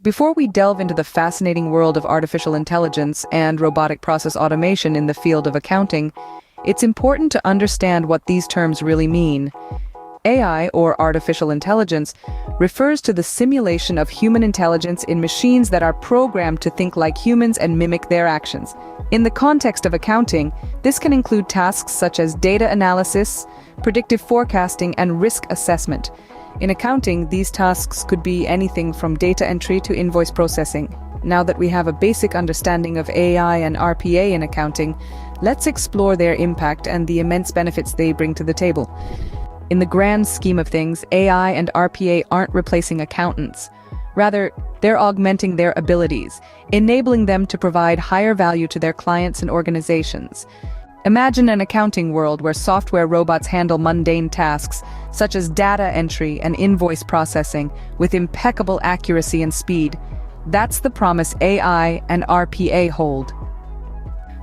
Before we delve into the fascinating world of artificial intelligence and robotic process automation in the field of accounting, it's important to understand what these terms really mean. AI, or artificial intelligence, refers to the simulation of human intelligence in machines that are programmed to think like humans and mimic their actions. In the context of accounting, this can include tasks such as data analysis, predictive forecasting, and risk assessment. In accounting, these tasks could be anything from data entry to invoice processing. Now that we have a basic understanding of AI and RPA in accounting, let's explore their impact and the immense benefits they bring to the table. In the grand scheme of things, AI and RPA aren't replacing accountants. Rather, they're augmenting their abilities, enabling them to provide higher value to their clients and organizations. Imagine an accounting world where software robots handle mundane tasks, such as data entry and invoice processing, with impeccable accuracy and speed. That's the promise AI and RPA hold.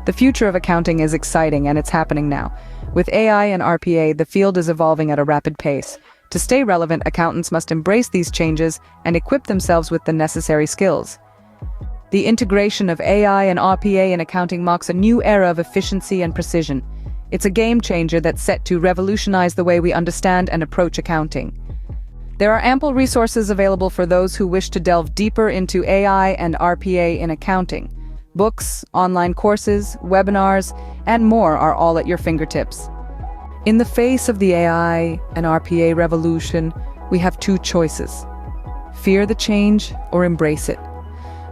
The future of accounting is exciting, and it's happening now. With AI and RPA, the field is evolving at a rapid pace. To stay relevant, accountants must embrace these changes and equip themselves with the necessary skills. The integration of AI and RPA in accounting marks a new era of efficiency and precision. It's a game changer that's set to revolutionize the way we understand and approach accounting. There are ample resources available for those who wish to delve deeper into AI and RPA in accounting. Books, online courses, webinars, and more are all at your fingertips. In the face of the AI and RPA revolution, we have two choices: fear the change or embrace it.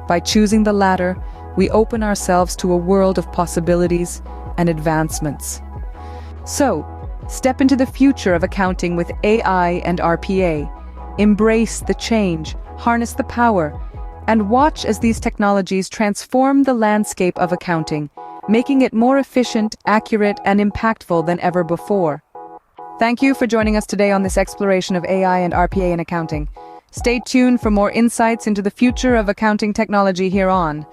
By choosing the latter, we open ourselves to a world of possibilities and advancements. So, step into the future of accounting with AI and RPA. Embrace the change, harness the power, and watch as these technologies transform the landscape of accounting, making it more efficient, accurate, and impactful than ever before. Thank you for joining us today on this exploration of AI and RPA in accounting. Stay tuned for more insights into the future of accounting technology here on